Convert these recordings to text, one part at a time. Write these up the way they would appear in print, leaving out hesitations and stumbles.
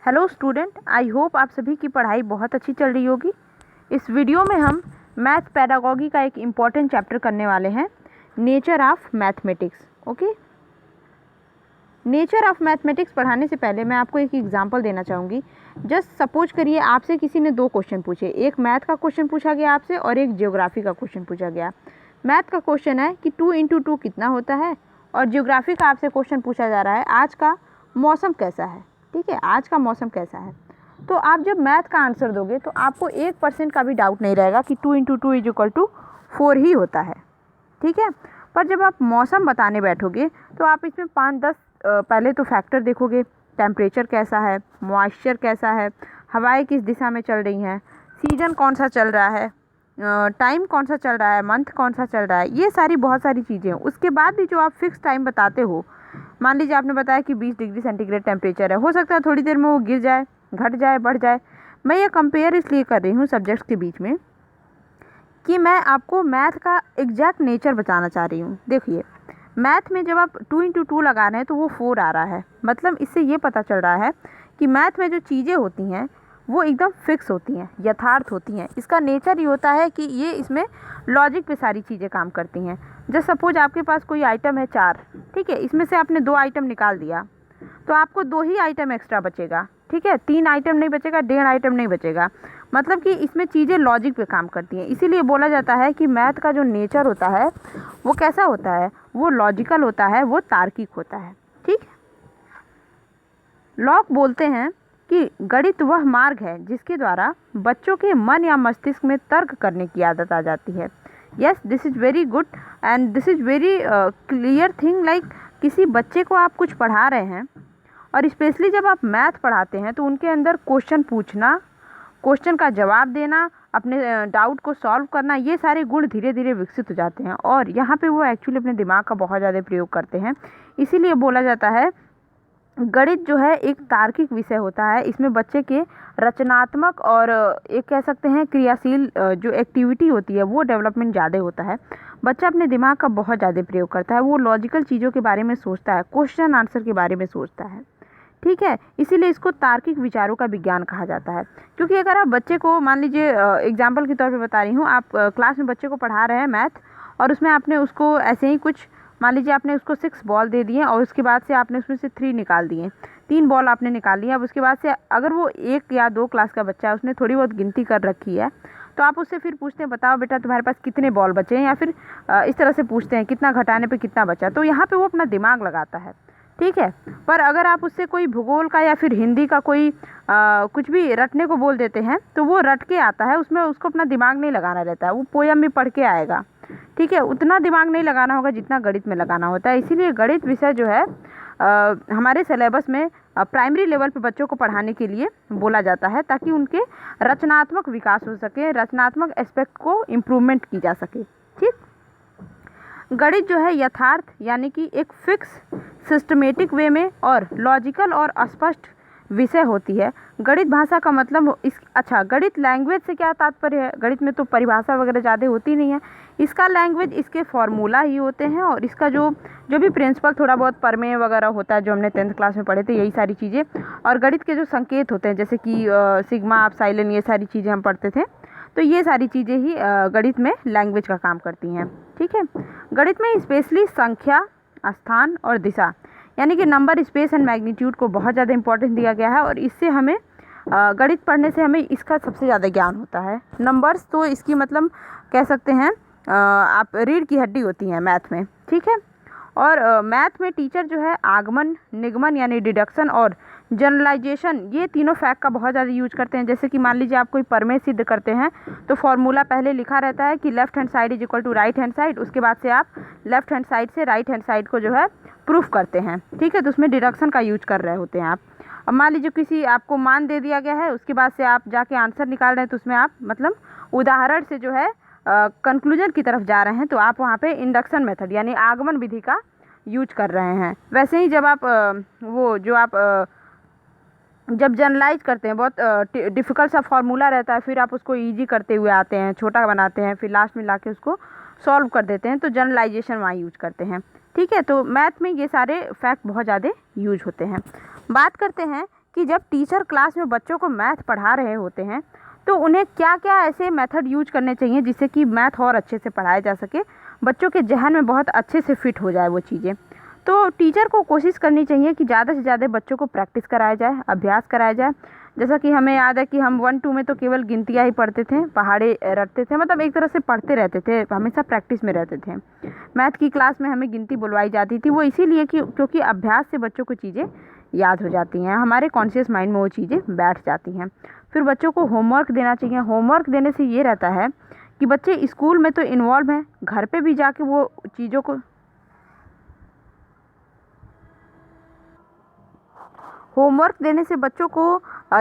Hello student, I hope आप सभी की पढ़ाई बहुत अच्छी चल रही होगी। इस वीडियो में हम मैथ पेडागॉजी का एक इम्पॉर्टेंट चैप्टर करने वाले हैं, nature of mathematics. Okay, nature of mathematics पढ़ाने से पहले मैं आपको एक एग्जांपल देना चाहूँगी। जस्ट सपोज करिए आपसे किसी ने 2 क्वेश्चन पूछे, एक मैथ का क्वेश्चन पूछा गया आपसे और एक ज्योग्राफी का क्वेश्चन पूछा गया। मैथ का क्वेश्चन है कि 2 × 2 कितना होता है, और ज्योग्राफी का आपसे क्वेश्चन पूछा जा रहा है आज का मौसम कैसा है। ठीक है, आज का मौसम कैसा है। तो आप जब मैथ का आंसर दोगे तो आपको 1% का भी डाउट नहीं रहेगा कि 2 × 2 = 4 ही होता है। ठीक है, पर जब आप मौसम बताने बैठोगे तो आप इसमें 5-10 पहले तो फैक्टर देखोगे। टेम्परेचर कैसा है, मॉइस्चर कैसा है, हवाएं किस दिशा में चल रही हैं, सीजन कौन सा चल रहा है, टाइम कौन सा चल रहा है, मंथ कौन सा चल रहा है, ये सारी बहुत सारी चीज़ें हैं। उसके बाद भी जो आप फिक्स टाइम बताते हो, मान लीजिए आपने बताया कि 20 डिग्री सेंटीग्रेड टेम्परेचर है, हो सकता है थोड़ी देर में वो गिर जाए, घट जाए, बढ़ जाए। मैं ये कंपेयर इसलिए कर रही हूँ सब्जेक्ट्स के बीच में कि मैं आपको मैथ का एग्जैक्ट नेचर बताना चाह रही हूँ। देखिए, मैथ में जब आप 2 × 2 लगा रहे हैं तो वो 4 आ रहा है। मतलब इससे ये पता चल रहा है कि मैथ में जो चीज़ें होती हैं वो एकदम फिक्स होती हैं, यथार्थ होती हैं। इसका नेचर ये होता है कि ये इसमें लॉजिक पे सारी चीज़ें काम करती हैं। जैसे सपोज आपके पास कोई आइटम है 4, ठीक है, इसमें से आपने 2 आइटम निकाल दिया तो आपको 2 ही आइटम एक्स्ट्रा बचेगा। ठीक है, 3 आइटम नहीं बचेगा, 1.5 आइटम नहीं बचेगा। मतलब कि इसमें चीज़ें लॉजिक पे काम करती हैं। इसीलिए बोला जाता है कि मैथ का जो नेचर होता है वो कैसा होता है, वो लॉजिकल होता है, वो तार्किक होता है। ठीक, लॉक बोलते हैं कि गणित वह मार्ग है जिसके द्वारा बच्चों के मन या मस्तिष्क में तर्क करने की आदत आ जाती है। Yes, this is very good and this is very clear thing. Like किसी बच्चे को आप कुछ पढ़ा रहे हैं और स्पेशली जब आप मैथ पढ़ाते हैं तो उनके अंदर क्वेश्चन पूछना, क्वेश्चन का जवाब देना, अपने डाउट को सॉल्व करना, ये सारे गुण धीरे धीरे विकसित हो जाते हैं और यहाँ पे वो एक्चुअली अपने दिमाग का बहुत ज़्यादा प्रयोग करते हैं। इसीलिए बोला जाता है गणित जो है एक तार्किक विषय होता है। इसमें बच्चे के रचनात्मक और एक कह सकते हैं क्रियाशील जो एक्टिविटी होती है वो डेवलपमेंट ज़्यादा होता है। बच्चा अपने दिमाग का बहुत ज़्यादा प्रयोग करता है, वो लॉजिकल चीज़ों के बारे में सोचता है, क्वेश्चन आंसर के बारे में सोचता है। ठीक है, इसीलिए इसको तार्किक विचारों का विज्ञान कहा जाता है। क्योंकि अगर आप बच्चे को, मान लीजिए एग्जाम्पल के तौर पे बता रही हूँ, आप क्लास में बच्चे को पढ़ा रहे हैं मैथ और उसमें आपने उसको ऐसे ही कुछ, मान लीजिए आपने उसको 6 बॉल दे दिए और उसके बाद से आपने उसमें से 3 निकाल दिए, 3 बॉल आपने निकाल लिया। अब उसके बाद से अगर वो 1 या 2 क्लास का बच्चा है, उसने थोड़ी बहुत गिनती कर रखी है, तो आप उससे फिर पूछते हैं बताओ बेटा तुम्हारे पास कितने बॉल बचे हैं, या फिर इस तरह से पूछते हैं कितना घटाने पे कितना बचा। तो यहाँ पे वो अपना दिमाग लगाता है। ठीक है, पर अगर आप उससे कोई भूगोल का या फिर हिंदी का कोई कुछ भी रटने को बोल देते हैं तो वो रट के आता है, उसमें उसको अपना दिमाग नहीं लगाना रहता है, वो पोयम भी पढ़ के आएगा। ठीक है, उतना दिमाग नहीं लगाना होगा जितना गणित में लगाना होता है। इसीलिए गणित विषय जो है हमारे सिलेबस में प्राइमरी लेवल पे बच्चों को पढ़ाने के लिए बोला जाता है, ताकि उनके रचनात्मक विकास हो सके, रचनात्मक एस्पेक्ट को इम्प्रूवमेंट की जा सके। ठीक, गणित जो है यथार्थ यानी कि एक फिक्स सिस्टमेटिक वे में और लॉजिकल और स्पष्ट विषय होती है। गणित भाषा का मतलब अच्छा, गणित लैंग्वेज से क्या तात्पर्य है? गणित में तो परिभाषा वगैरह ज़्यादा होती नहीं है। इसका लैंग्वेज इसके फॉर्मूला ही होते हैं और इसका जो भी प्रिंसिपल थोड़ा बहुत प्रमेय वगैरह होता है जो हमने 10th क्लास में पढ़े थे, यही सारी चीज़ें। और गणित के जो संकेत होते हैं जैसे कि सिग्मा, एप्सिलॉन, ये सारी चीज़ें हम पढ़ते थे। तो ये सारी चीज़ें ही गणित में लैंग्वेज का काम करती हैं। ठीक है, गणित में स्पेशली संख्या, स्थान और दिशा यानी कि नंबर, स्पेस एंड मैग्नीट्यूड को बहुत ज़्यादा इंपॉर्टेंस दिया गया है और इससे हमें गणित पढ़ने से हमें इसका सबसे ज़्यादा ज्ञान होता है। नंबर्स तो इसकी मतलब कह सकते हैं आप रीढ़ की हड्डी होती हैं मैथ में। ठीक है, और मैथ में टीचर जो है आगमन, निगमन यानी डिडक्शन और जनरलाइजेशन, ये तीनों फैक्ट का बहुत ज़्यादा यूज करते हैं। जैसे कि मान लीजिए आप कोई प्रमेय सिद्ध करते हैं तो फॉर्मूला पहले लिखा रहता है कि left hand side = right hand side, उसके बाद से आप लेफ्ट हैंड साइड से राइट हैंड साइड को जो है प्रूफ करते हैं। ठीक है, तो उसमें डिडक्शन का यूज कर रहे होते हैं आप। अब मान लीजिए किसी आपको मान दे दिया गया है, उसके बाद से आप जाके आंसर निकाल रहे हैं, तो उसमें आप मतलब उदाहरण से जो है कंक्लूजन की तरफ जा रहे हैं, तो आप वहाँ पे इंडक्शन मेथड यानी आगमन विधि का यूज कर रहे हैं। वैसे ही जब आप जब जनरलाइज करते हैं, बहुत डिफ़िकल्ट सा फार्मूला रहता है, फिर आप उसको इजी करते हुए आते हैं, छोटा बनाते हैं, फिर लास्ट में लाके उसको सॉल्व कर देते हैं, तो जनरलाइजेशन वहाँ यूज करते हैं। ठीक है, तो मैथ में ये सारे फैक्ट बहुत ज़्यादा यूज होते हैं। बात करते हैं कि जब टीचर क्लास में बच्चों को मैथ पढ़ा रहे होते हैं तो उन्हें क्या क्या ऐसे मेथड यूज करने चाहिए जिससे कि मैथ और अच्छे से पढ़ाया जा सके, बच्चों के जहन में बहुत अच्छे से फिट हो जाए वो चीज़ें। तो टीचर को कोशिश करनी चाहिए कि ज़्यादा से ज़्यादा बच्चों को प्रैक्टिस कराया जाए, अभ्यास कराया जाए। जैसा कि हमें याद है कि हम 1-2 में तो केवल गिनतियाँ ही पढ़ते थे, पहाड़े रटते थे, मतलब एक तरह से पढ़ते रहते थे, हमेशा प्रैक्टिस में रहते थे। मैथ की क्लास में हमें गिनती बुलवाई जाती थी, वो इसीलिए कि क्योंकि अभ्यास से बच्चों को चीज़ें याद हो जाती हैं, हमारे कॉन्शियस माइंड में वो चीज़ें बैठ जाती हैं। फिर बच्चों को होमवर्क देना चाहिए। होमवर्क देने से ये रहता है कि बच्चे स्कूल में तो इन्वॉल्व हैं, घर पे भी जाके वो चीज़ों को होमवर्क देने से बच्चों को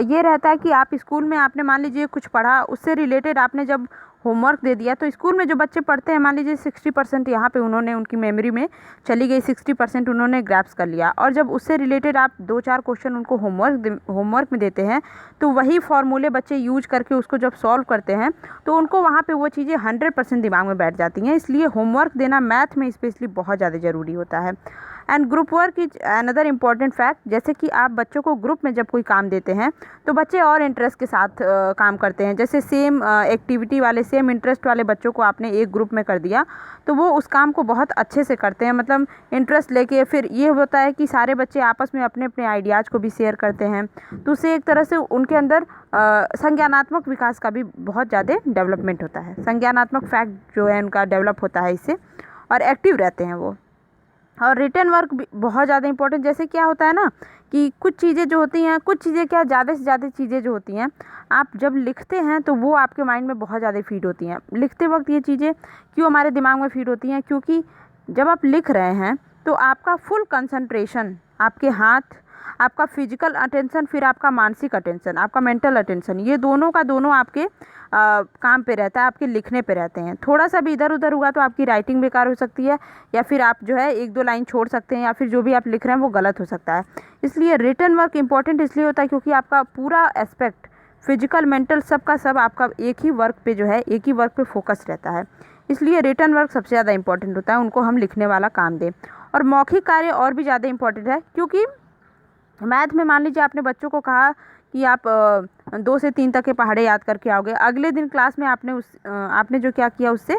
ये रहता है कि आप स्कूल में आपने मान लीजिए कुछ पढ़ा, उससे रिलेटेड आपने जब होमवर्क दे दिया तो स्कूल में जो बच्चे पढ़ते हैं मान लीजिए 60% यहाँ पे उन्होंने उनकी मेमोरी में चली गई, 60% उन्होंने ग्रैप्स कर लिया, और जब उससे रिलेटेड आप 2-4 क्वेश्चन उनको होमवर्क में देते हैं तो वही फॉर्मूले बच्चे यूज करके उसको जब सॉल्व करते हैं तो उनको वहाँ पे वो चीज़ें 100% दिमाग में बैठ जाती हैं। इसलिए होमवर्क देना मैथ में स्पेशली बहुत ज़्यादा ज़रूरी होता है। And group work is another important fact. जैसे कि आप बच्चों को ग्रुप में जब कोई काम देते हैं तो बच्चे और इंटरेस्ट के साथ काम करते हैं। जैसे सेम एक्टिविटी वाले, सेम इंटरेस्ट वाले बच्चों को आपने एक ग्रुप में कर दिया तो वो उस काम को बहुत अच्छे से करते हैं, मतलब इंटरेस्ट लेके। फिर ये होता है कि सारे बच्चे आपस में अपने अपने आइडियाज़ को भी शेयर करते हैं, तो उससे एक तरह से उनके अंदर संज्ञानात्मक विकास का भी बहुत ज़्यादा डेवलपमेंट होता है। संज्ञानात्मक फैक्ट जो है उनका डेवलप होता है इससे, और एक्टिव रहते हैं वो। और रिटन वर्क भी बहुत ज़्यादा इंपॉर्टेंट। जैसे क्या होता है ना कि कुछ चीज़ें जो होती हैं, कुछ चीज़ें क्या ज़्यादा से ज़्यादा चीज़ें जो होती हैं आप जब लिखते हैं तो वो आपके माइंड में बहुत ज़्यादा फीड होती हैं। लिखते वक्त ये चीज़ें क्यों हमारे दिमाग में फीड होती हैं, क्योंकि जब आप लिख रहे हैं तो आपका फुल कंसंट्रेशन, आपके हाथ, आपका फिजिकल अटेंशन, फिर आपका मानसिक अटेंशन, आपका मेंटल अटेंशन, ये दोनों का दोनों आपके काम पे रहता है, आपके लिखने पे रहते हैं। थोड़ा सा भी इधर उधर हुआ तो आपकी राइटिंग बेकार हो सकती है, या फिर आप जो है 1-2 लाइन छोड़ सकते हैं, या फिर जो भी आप लिख रहे हैं वो गलत हो सकता है। इसलिए रिटन वर्क इंपॉर्टेंट इसलिए होता है क्योंकि आपका पूरा एस्पेक्ट, फिजिकल, मेंटल, सब का सब आपका एक ही वर्क पे जो है, एक ही वर्क पे फोकस रहता है। इसलिए रिटन वर्क सबसे ज़्यादा इंपॉर्टेंट होता है, उनको हम लिखने वाला काम दें। और मौखिक कार्य और भी ज़्यादा इंपॉर्टेंट है, क्योंकि मैथ में मान लीजिए आपने बच्चों को कहा कि आप 2 से 3 तक के पहाड़े याद करके आओगे, अगले दिन क्लास में आपने जो क्या किया उससे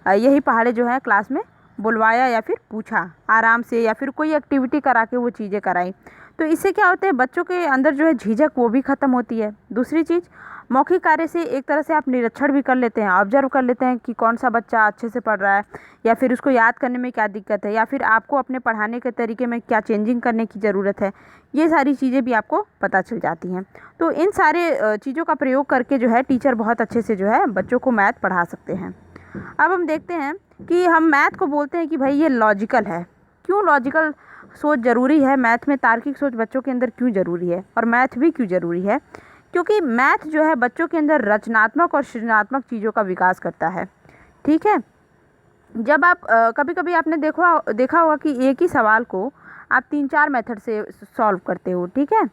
यही पहाड़े जो है क्लास में बुलवाया या फिर पूछा आराम से, या फिर कोई एक्टिविटी करा के वो चीज़ें कराई, तो इससे क्या होता है बच्चों के अंदर जो है झिझक वो भी ख़त्म होती है। दूसरी चीज़, मौखिक कार्य से एक तरह से आप निरीक्षण भी कर लेते हैं, ऑब्जर्व कर लेते हैं कि कौन सा बच्चा अच्छे से पढ़ रहा है, या फिर उसको याद करने में क्या दिक्कत है, या फिर आपको अपने पढ़ाने के तरीके में क्या चेंजिंग करने की ज़रूरत है। ये सारी चीज़ें भी आपको पता चल जाती हैं। तो इन सारे चीज़ों का प्रयोग करके जो है टीचर बहुत अच्छे से जो है बच्चों को मैथ पढ़ा सकते हैं। अब हम देखते हैं कि हम मैथ को बोलते हैं कि भाई ये लॉजिकल है। क्यों लॉजिकल सोच ज़रूरी है मैथ में, तार्किक सोच बच्चों के अंदर क्यों ज़रूरी है, और मैथ भी क्यों ज़रूरी है? क्योंकि मैथ जो है बच्चों के अंदर रचनात्मक और सृजनात्मक चीज़ों का विकास करता है। ठीक है, जब आप कभी कभी आपने देखा होगा कि एक ही सवाल को आप 3-4 मेथड से सॉल्व करते हो। ठीक है,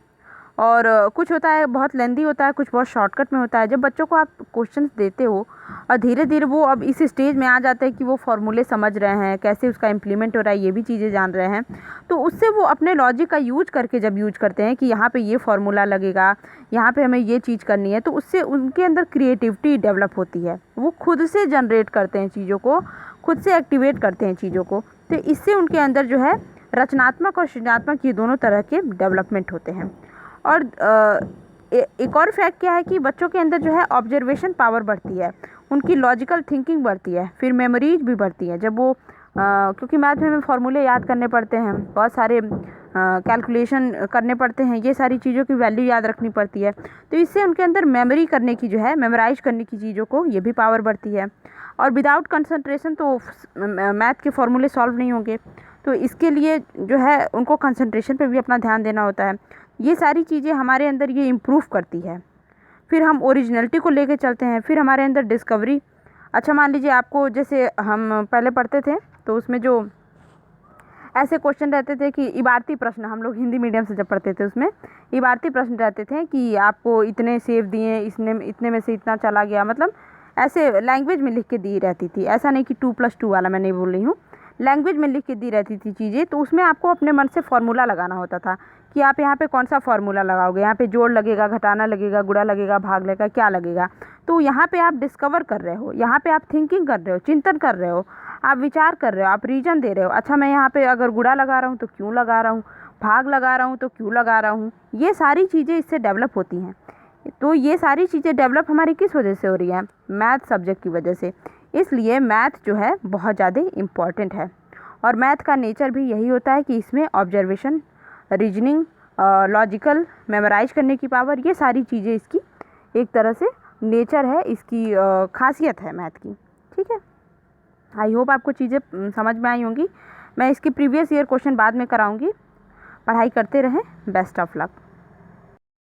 और कुछ होता है बहुत लेंदी होता है, कुछ बहुत शॉर्टकट में होता है। जब बच्चों को आप क्वेश्चंस देते हो और धीरे धीरे वो अब इस स्टेज में आ जाते हैं कि वो फॉर्मूले समझ रहे हैं, कैसे उसका इम्प्लीमेंट हो रहा है, ये भी चीज़ें जान रहे हैं, तो उससे वो अपने लॉजिक का यूज करके जब यूज करते हैं कि यहाँ पे ये फार्मूला लगेगा, यहाँ पे हमें ये चीज़ करनी है, तो उससे उनके अंदर क्रिएटिविटी डेवलप होती है। वो खुद से जनरेट करते हैं चीज़ों को, खुद से एक्टिवेट करते हैं चीज़ों को, तो इससे उनके अंदर जो है रचनात्मक और सृजनात्मक ये दोनों तरह के डेवलपमेंट होते हैं। और एक और फैक्ट क्या है कि बच्चों के अंदर जो है ऑब्जर्वेशन पावर बढ़ती है, उनकी लॉजिकल थिंकिंग बढ़ती है, फिर मेमोरीज भी बढ़ती है। जब वो क्योंकि मैथ में हमें फार्मूले याद करने पड़ते हैं, बहुत सारे कैलकुलेशन करने पड़ते हैं, ये सारी चीज़ों की वैल्यू याद रखनी पड़ती है, तो इससे उनके अंदर मेमोरी करने की जो है, मेमोराइज करने की चीज़ों को, ये भी पावर बढ़ती है। और विदाउट कंसंट्रेशन तो मैथ के फार्मूले सॉल्व नहीं होंगे, तो इसके लिए जो है उनको कंसंट्रेशन पे भी अपना ध्यान देना होता है। ये सारी चीज़ें हमारे अंदर ये इम्प्रूव करती है। फिर हम ओरिजिनलिटी को लेके चलते हैं, फिर हमारे अंदर डिस्कवरी। अच्छा, मान लीजिए आपको, जैसे हम पहले पढ़ते थे तो उसमें जो ऐसे क्वेश्चन रहते थे कि इबारती प्रश्न, हम लोग हिंदी मीडियम से जब पढ़ते थे उसमें इबारती प्रश्न रहते थे कि आपको इतने सेब दिए, इसने इतने में से इतना चला गया, मतलब ऐसे लैंग्वेज में लिख के दी रहती थी। ऐसा नहीं कि 2+2 वाला मैं नहीं बोल रही हूँ, लैंग्वेज में लिख के दी रहती थी चीज़ें, तो उसमें आपको अपने मन से फार्मूला लगाना होता था कि आप यहाँ पे कौन सा फार्मूला लगाओगे, यहाँ पे जोड़ लगेगा, घटाना लगेगा, गुणा लगेगा, भाग लगेगा, क्या लगेगा। तो यहाँ पे आप डिस्कवर कर रहे हो, यहाँ पे आप थिंकिंग कर रहे हो, चिंतन कर रहे हो, आप विचार कर रहे हो, आप रीजन दे रहे हो। अच्छा, मैं यहाँ पे अगर गुणा लगा रहा हूँ तो क्यों लगा रहा हूँ, भाग लगा रहा हूँ तो क्यों लगा रहा हूँ। ये सारी चीज़ें इससे डेवलप होती हैं। तो ये सारी चीज़ें डेवलप हमारी किस वजह से हो रही है, मैथ सब्जेक्ट की वजह से। इसलिए मैथ जो है बहुत ज़्यादा इम्पॉर्टेंट है। और मैथ का नेचर भी यही होता है कि इसमें ऑब्जर्वेशन, रीजनिंग, लॉजिकल, मेमोराइज करने की पावर, ये सारी चीज़ें इसकी एक तरह से नेचर है, इसकी खासियत है मैथ की। ठीक है, आई होप आपको चीज़ें समझ में आई होंगी। मैं इसकी प्रीवियस ईयर क्वेश्चन बाद में कराऊंगी। पढ़ाई करते रहें। Best of luck.